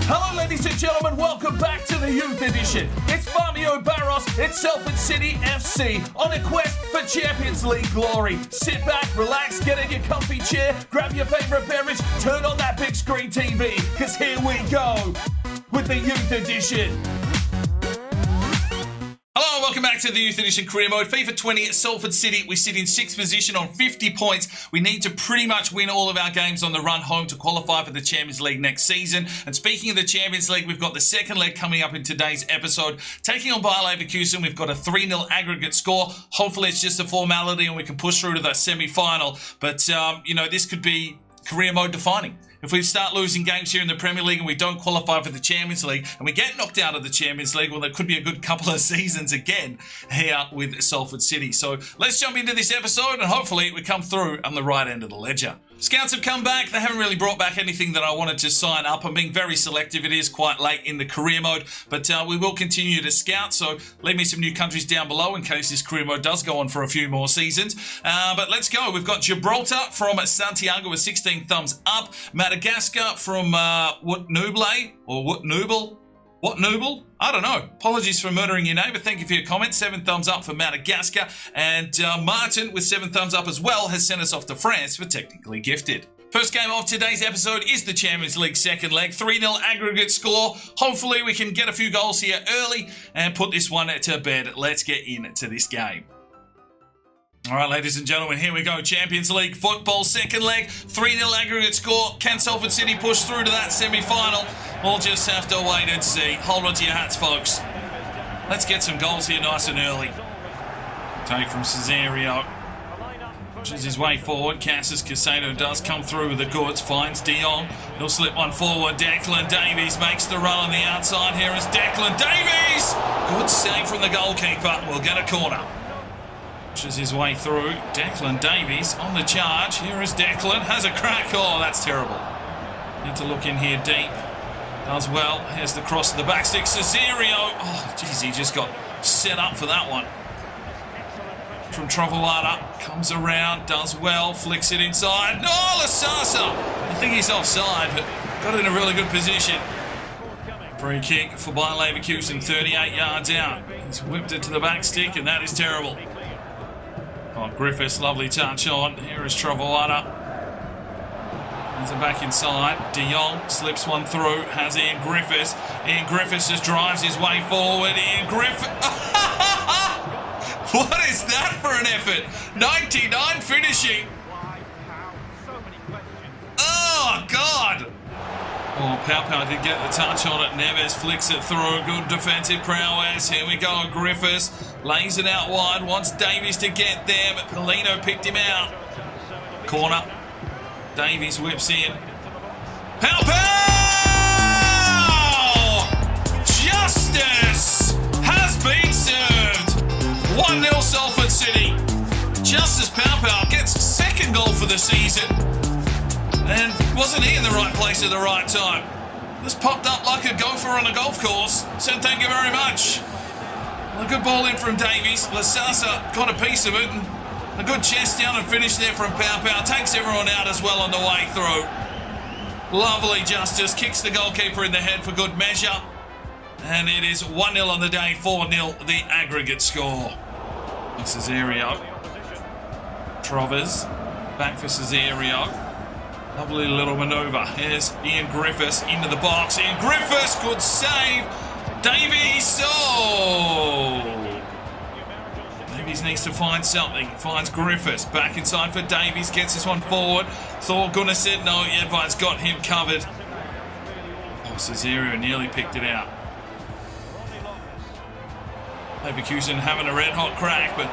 Hello, ladies and gentlemen. Welcome back to the Youth Edition. It's Barmio Barros. It's Salford City FC on a quest for Champions League glory. Sit back, relax, get in your comfy chair, grab your favourite beverage, turn on that big screen TV, because here we go with the Youth Edition. Hello, welcome back to the Youth Edition Career Mode. FIFA 20 at Salford City. We sit in 6th position on 50 points. We need to pretty much win all of our games on the run home to qualify for the Champions League next season. And speaking of the Champions League, we've got the second leg coming up in today's episode. Taking on Bayer Leverkusen, we've got a 3-0 aggregate score. Hopefully it's just a formality and we can push through to the semi-final. But, this could be career mode defining. If we start losing games here in the Premier League and we don't qualify for the Champions League and we get knocked out of the Champions League, well, there could be a good couple of seasons again here with Salford City. So let's jump into this episode and hopefully we come through on the right end of the ledger. Scouts have come back. They haven't really brought back anything that I wanted to sign up. I'm being very selective. It is quite late in the career mode, but we will continue to scout. So leave me some new countries down below in case this career mode does go on for a few more seasons. But let's go. We've got Gibraltar from Santiago with 16 thumbs up. Madagascar from What-Nuble? I don't know. Apologies for murdering your name, but thank you for your comment. 7 thumbs up for Madagascar. And Martin, with 7 thumbs up as well, has sent us off to France for Technically Gifted. First game of today's episode is the Champions League second leg. 3-0 aggregate score. Hopefully we can get a few goals here early and put this one to bed. Let's get into this game. All right, ladies and gentlemen, here we go. Champions League football, second leg, 3-0 aggregate score. Can Salford City push through to that semi-final? We'll just have to wait and see. Hold on to your hats, folks. Let's get some goals here nice and early. Take from Cesario. Pushes his way forward. Cassius Casado does come through with the goods. Finds De Jong. He'll slip one forward. Declan Davies makes the run on the outside. Here is Declan Davies! Good save from the goalkeeper. We'll get a corner. Pushes his way through. Declan Davies on the charge. Here is Declan. Has a crack. Oh, that's terrible. Need to look in here deep. Does well. Here's the cross to the back stick. Cesario. Oh, geez, he just got set up for that one. From Trovoada. Comes around. Does well. Flicks it inside. No, Lasasa. I think he's offside, but got in a really good position. Free kick for Bayer Leverkusen. 38 yards out. He's whipped it to the back stick, and that is terrible. Oh, Griffiths, lovely touch on. Here is Trovoada. Has it back inside. De Jong slips one through. Has Ian Griffiths. Ian Griffiths just drives his way forward. Ian Griffiths. What is that for an effort? 99 finishing. Oh, God. Oh, Pau did get the touch on it. Neves flicks it through. Good defensive prowess. Here we go. Griffiths lays it out wide. Wants Davies to get there, but Polino picked him out. Corner. Davies whips in. Pau! Justice has been served. 1-0 Salford City. Justice Pau gets second goal for the season. And wasn't he in the right place at the right time? This popped up like a gopher on a golf course. Said thank you very much. A good ball in from Davies. Lasasa got a piece of it. And a good chest down and finish there from Pau. Takes everyone out as well on the way through. Lovely Justice. Kicks the goalkeeper in the head for good measure. And it is 1-0 on the day. 4-0 the aggregate score. Cesario. Trovers. Back for Cesario. Lovely little manoeuvre. Here's Ian Griffiths into the box. Ian Griffiths, good save. Davies, oh! Davies needs to find something. Finds Griffiths. Back inside for Davies. Gets this one forward. Thor Gunnarsson, no, yeah, but it's got him covered. Oh, Cesario nearly picked it out. Leverkusen having a red-hot crack, but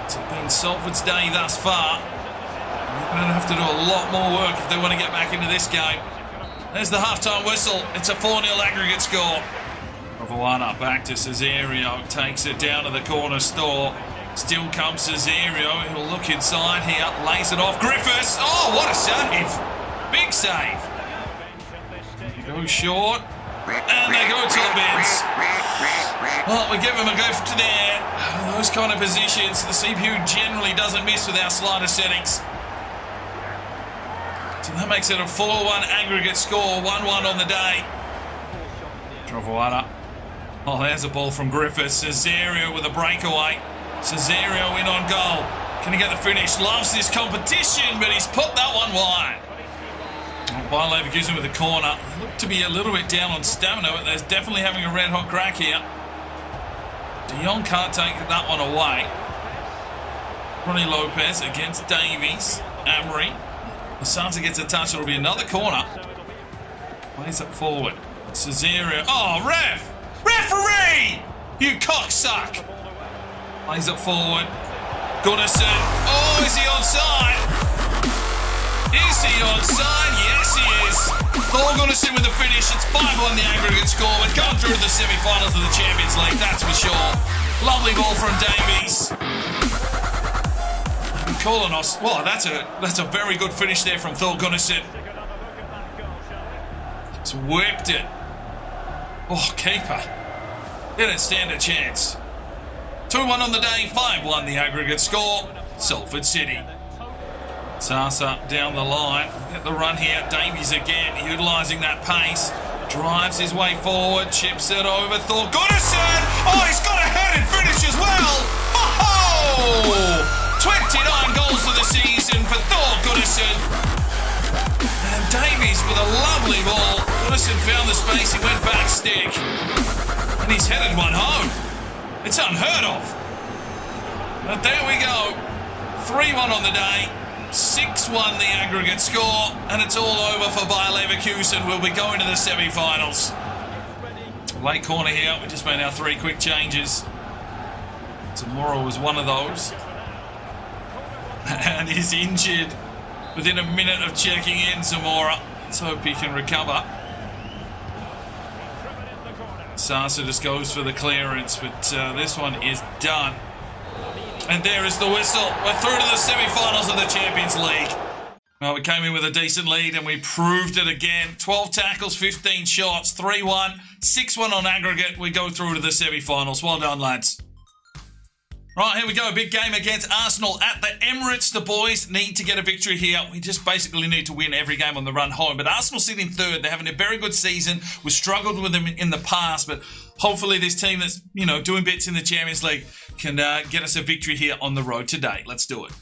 it's been Salford's day thus far. They're going to have to do a lot more work if they want to get back into this game. There's the halftime whistle. It's a 4-0 aggregate score. Trovoada back to Cesario. Takes it down to the corner store. Still comes Cesario. He'll look inside here. Lays it off. Griffiths. Oh, what a save. Big save. He goes short. And they go top bins. Well, we give him a go to there. Those kind of positions, the CPU generally doesn't miss with our slider settings. So that makes it a 4-1 aggregate score, 1-1 on the day. Trovoada. Oh, there's a ball from Griffiths. Cesario with a breakaway. Cesario in on goal. Can he get the finish? Loves this competition, but he's put that one wide. By Leverkusen with the corner. Look to be a little bit down on stamina, but they're definitely having a red-hot crack here. De Jong can't take that one away. Ronnie Lopez against Davies. Amory. Asante gets a touch. It'll be another corner. Plays it forward. Cesario. Oh, ref! Referee! You cocksuck! Plays it forward. Gunnarsson. Oh, is he onside? Is he onside? Yes, he is. Thor Gunnarsson with the finish. It's 5-1 the aggregate score. We're going through to the semi-finals of the Champions League, that's for sure. Lovely ball from Davies. Kolonos. Well, that's a very good finish there from Thor Gunnarsson. Just whipped it. Oh, keeper. Didn't stand a chance. 2-1 on the day, 5-1 the aggregate score. Salford City. Sasa down the line. Get the run here. Davies again, utilising that pace. Drives his way forward. Chips it over. Thor Gunnarsson. Oh, he's got a headed finish as well. Oh! 29 goals for the season for Thor Gunnarsson. And Davies with a lovely ball. Gunnarsson found the space. He went back stick. And he's headed one home. It's unheard of. But there we go. 3-1 on the day. 6-1 the aggregate score. And it's all over for Bayer Leverkusen. We'll be going to the semi-finals. Late corner here. We just made our 3 quick changes. Zamora was one of those. And he's injured within a minute of checking in, Zamora. Let's hope he can recover. Sasa just goes for the clearance, but this one is done. And there is the whistle. We're through to the semi-finals of the Champions League. Well, we came in with a decent lead and we proved it again. 12 tackles, 15 shots, 3-1, 6-1 on aggregate. We go through to the semi-finals. Well done, lads. Right, here we go. Big game against Arsenal at the Emirates. The boys need to get a victory here. We just basically need to win every game on the run home. But Arsenal sit in third. They're having a very good season. We've struggled with them in the past, but hopefully this team that's, doing bits in the Champions League can get us a victory here on the road today. Let's do it.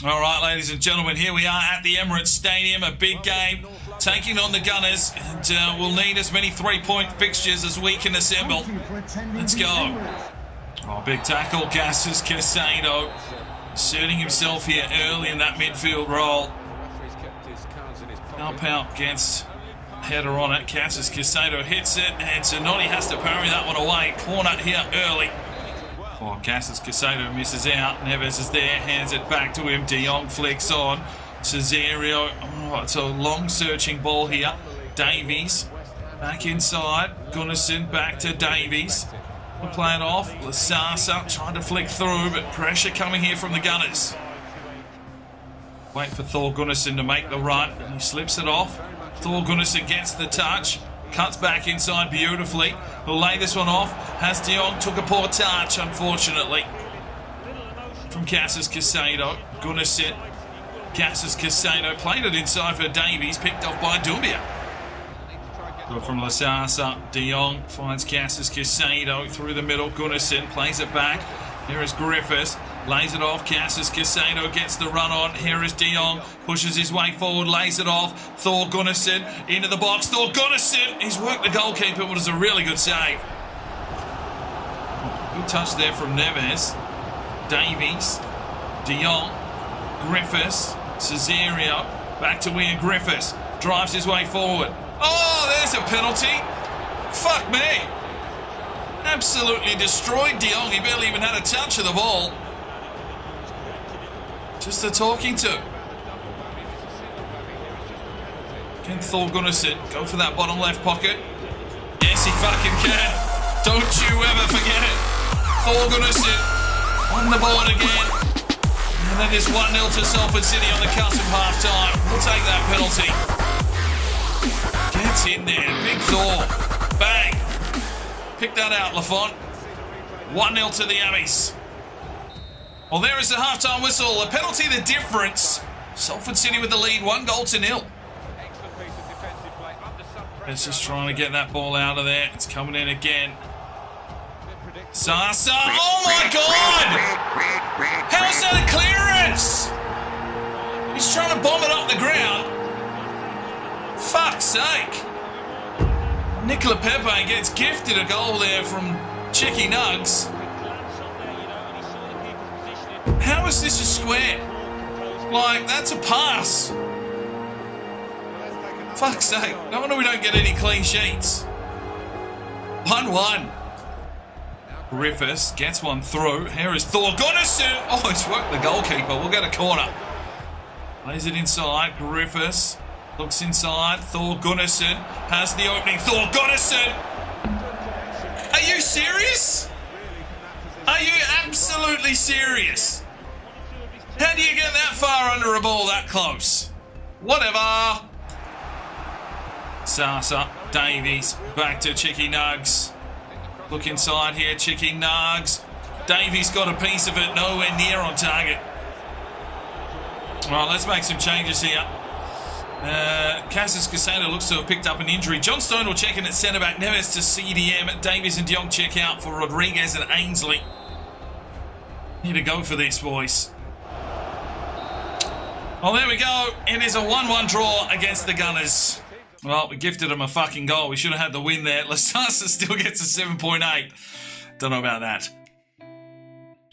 All right, ladies and gentlemen, here we are at the Emirates Stadium. A big game, taking on the Gunners. And we'll need as many 3-point fixtures as we can assemble. Let's go. Oh, big tackle, Gasses Casado, asserting himself here early in that midfield role. Up out against header on it. Gasses Casado hits it, and Zanotti has to parry that one away. Corner here early. Oh, Gasses Casado misses out. Neves is there, hands it back to him. De Jong flicks on. Cesario. Oh, it's a long searching ball here. Davies back inside. Gunnarsson back to Davies. We'll play it off. Lasasa trying to flick through, but pressure coming here from the Gunners. Wait for Thor Gunnarsson to make the run. He slips it off. Thor Gunnarsson gets the touch. Cuts back inside beautifully. He'll lay this one off. Has De Jong took a poor touch, unfortunately. From Gasses Casado. Gunnarsson. Gasses Casado played it inside for Davies. Picked off by Dumbia. From Lasasa, De Jong finds Gasses Casado through the middle. Gunnarsson plays it back. Here is Griffiths, lays it off. Gasses Casado gets the run on. Here is De Jong, pushes his way forward, lays it off. Thor Gunnarsson into the box. Thor Gunnarsson, he's worked the goalkeeper, but it's a really good save. Good touch there from Neves. Davies, De Jong, Griffiths, Cesario, back to Ian Griffiths, drives his way forward. Oh, there's a penalty. Fuck me. Absolutely destroyed De Jong. He barely even had a touch of the ball. Just a talking to. Can Thor Gunnarsson go for that bottom left pocket? Yes, he fucking can. Don't you ever forget it. Thor Gunnarsson on the board again. And then it's 1-0 to Salford City on the cusp of half-time. We'll take that penalty. Gets in there. Big Thor. Bang. Pick that out, Lafont. 1-0 to the Abbeys. Well, there is the halftime whistle. A penalty, the difference. Salford City with the lead, 1-0. It's just trying to get that ball out of there. It's coming in again. Sasa, oh my God! How is that a clearance? He's trying to bomb it up the ground. Fuck's sake. Nicola Pepe gets gifted a goal there from Chicky Nugs. How is this a square? Like, that's a pass. Fuck's sake. No wonder we don't get any clean sheets. 1-1. Griffiths gets one through. Here is Thor Gunnarsson. Oh, it's worked the goalkeeper. We'll get a corner. Plays it inside. Griffiths looks inside. Thor Gunnarsson has the opening. Thor Gunnarsson. Are you serious? Are you absolutely serious? How do you get that far under a ball that close? Whatever. Sasa, Davies, back to Chicky Nugs. Look inside here, Chicky Nugs. Davies got a piece of it, nowhere near on target. All right, let's make some changes here. Cassis Casado looks to have picked up an injury. John Stone will check in at centre-back. Neves to CDM. Davies and De Jong check out for Rodriguez and Ainsley. Need to go for this, boys. Well, there we go. It is a 1-1 draw against the Gunners. Well, we gifted them a fucking goal. We should have had the win there. Lasasa still gets a 7.8. Don't know about that.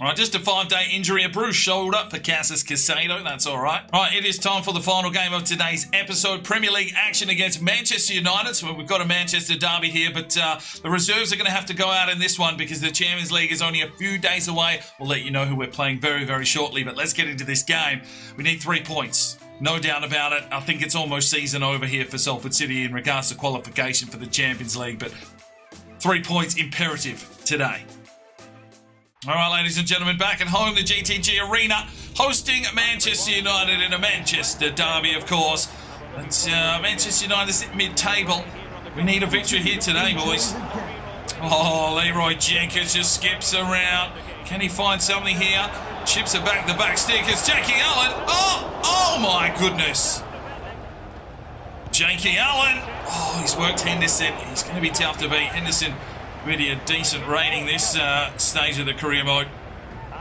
All right, just a 5-day injury, a bruised shoulder for Cassis Casado. That's all right. All right, it is time for the final game of today's episode. Premier League action against Manchester United. So we've got a Manchester derby here, but the reserves are going to have to go out in this one because the Champions League is only a few days away. We'll let you know who we're playing very, very shortly, but let's get into this game. We need 3 points. No doubt about it. I think it's almost season over here for Salford City in regards to qualification for the Champions League, but 3 points imperative today. All right, ladies and gentlemen, back at home, the GTG Arena, hosting Manchester United in a Manchester derby, of course. But Manchester United sit mid-table. We need a victory here today, boys. Oh, Leroy Jenkins just skips around. Can he find something here? Chips it back the back stick. It's Jackie Allen. Oh my goodness. Jackie Allen. Oh, he's worked Henderson. He's going to be tough to beat. Henderson, really a decent rating this stage of the career mode.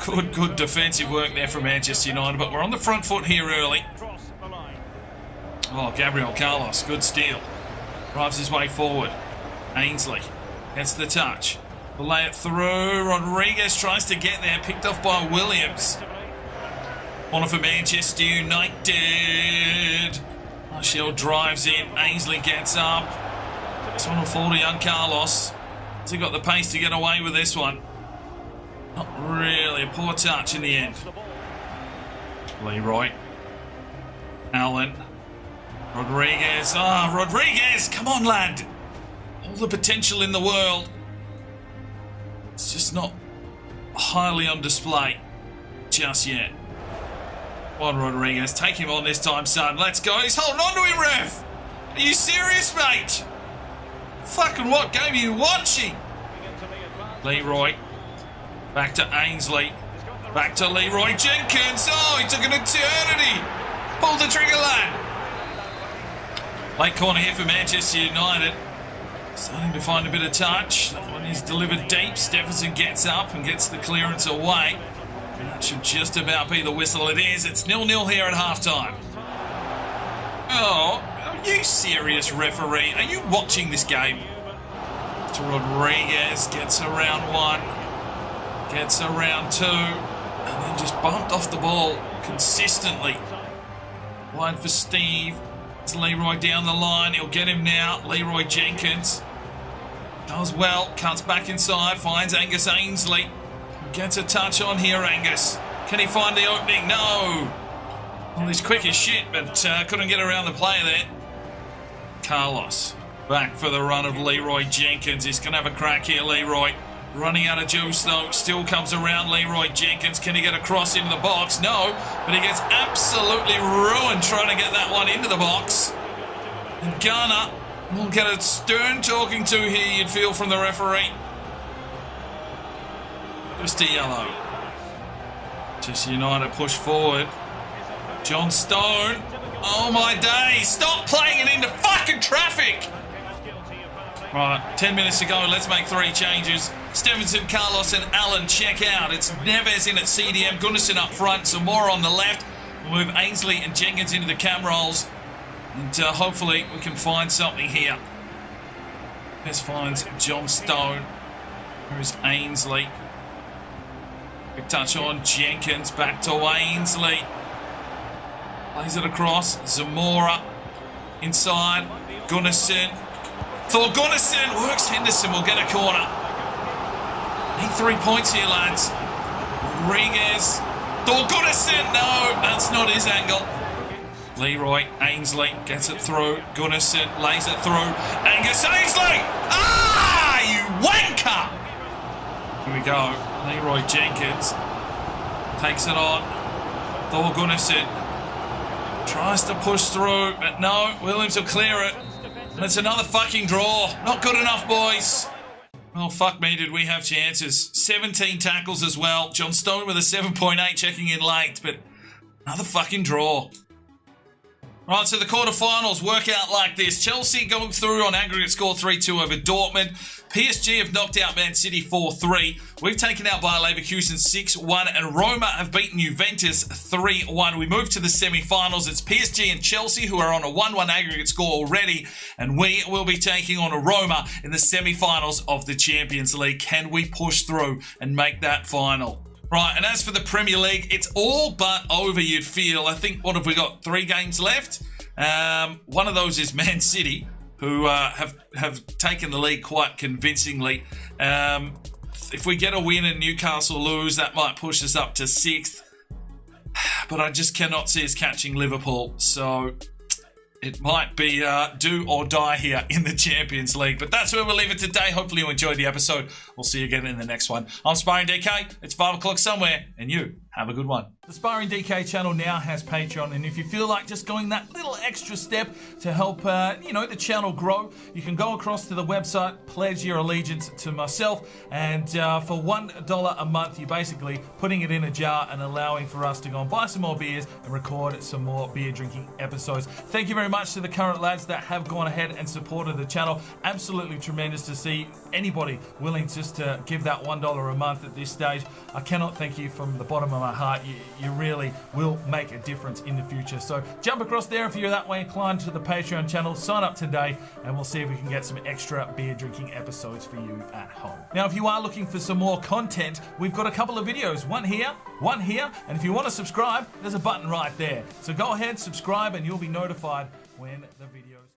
Good defensive work there from Manchester United, but we're on the front foot here early. Oh, Gabriel Carlos, good steal. Drives his way forward. Ainsley gets the touch. We'll lay it through. Rodriguez tries to get there, picked off by Williams. Corner for Manchester United. Matsheard drives in. Ainsley gets up. This one will fall to young Carlos. Has he got the pace to get away with this one? Not really. A poor touch in the end. Leroy. Allen. Rodriguez. Rodriguez! Come on, lad. All the potential in the world. It's just not highly on display just yet. Juan Rodriguez, take him on this time, son. Let's go. He's holding on to him, ref. Are you serious, mate? Fucking what game are you watching? Leroy. Back to Ainsley. Back to Leroy Jenkins. Oh, he took an eternity. Pull the trigger, lad. Late corner here for Manchester United. Starting to find a bit of touch. That one is delivered deep. Stephenson gets up and gets the clearance away. That should just about be the whistle. It is. It's 0-0 here at halftime. Oh, are you serious, referee? Are you watching this game? To Rodriguez. Gets around one. Gets around two. And then just bumped off the ball consistently. Wide for Steve. It's Leroy down the line. He'll get him now. Leroy Jenkins. Does well. Cuts back inside. Finds Angus Ainsley. Gets a touch on here, Angus. Can he find the opening? No. Well, he's quick as shit, but couldn't get around the player there. Carlos. Back for the run of Leroy Jenkins. He's going to have a crack here, Leroy. Running out of juice, though. Still comes around Leroy Jenkins. Can he get across into the box? No. But he gets absolutely ruined trying to get that one into the box. And Garner will get a stern talking to here, you'd feel, from the referee. Just a yellow. Just United push forward. John Stone. Oh my days. Stop playing it into fucking traffic. Right, 10 minutes to go. Let's make 3 changes. Stevenson, Carlos and Allen check out. It's Neves in at CDM. Gunnarsson up front. Some more on the left. We'll move Ainsley and Jenkins into the cam rolls. And hopefully we can find something here. Let's find John Stone. There's Ainsley. Big touch on Jenkins. Back to Ainsley. Plays it across. Zamora. Inside. Gunnarsson. Thor Gunnarsson works. Henderson will get a corner. Need 3 points here, lads. Regens. Thor Gunnarsson. No, that's not his angle. Leroy Ainsley gets it through. Gunnarsson lays it through. Angus Ainsley! Ah, you wanker! Here we go. Leroy Jenkins takes it on. Thor Gunnarsson tries to push through, but no, Williams will clear it. And it's another fucking draw. Not good enough, boys. Oh, fuck me, did we have chances. 17 tackles as well. John Stone with a 7.8 checking in late, but another fucking draw. Right, so the quarterfinals work out like this. Chelsea going through on aggregate score 3-2 over Dortmund. PSG have knocked out Man City 4-3. We've taken out Bayer Leverkusen 6-1. And Roma have beaten Juventus 3-1. We move to the semi-finals. It's PSG and Chelsea who are on a 1-1 aggregate score already. And we will be taking on a Roma in the semi-finals of the Champions League. Can we push through and make that final? Right, and as for the Premier League, it's all but over, you'd feel. I think, what have we got? 3 games left? One of those is Man City, who have taken the lead quite convincingly. If we get a win and Newcastle lose, that might push us up to 6th. But I just cannot see us catching Liverpool. So it might be do or die here in the Champions League. But that's where we'll leave it today. Hopefully you enjoyed the episode. We'll see you again in the next one. I'm Sparring DK. It's 5 o'clock somewhere. And you, have a good one. The Sparring DK channel now has Patreon. And if you feel like just going that little extra step to help, the channel grow, you can go across to the website, pledge your allegiance to myself. And for $1 a month, you're basically putting it in a jar and allowing for us to go and buy some more beers and record some more beer drinking episodes. Thank you very much to the current lads that have gone ahead and supported the channel. Absolutely tremendous to see anybody willing just to give that $1 a month at this stage. I cannot thank you from the bottom of my heart. You really will make a difference in the future. So jump across there if you're that way inclined to the Patreon channel. Sign up today and we'll see if we can get some extra beer drinking episodes for you at home. Now, if you are looking for some more content, we've got a couple of videos. One here. And if you want to subscribe, there's a button right there. So go ahead, subscribe, and you'll be notified when the videos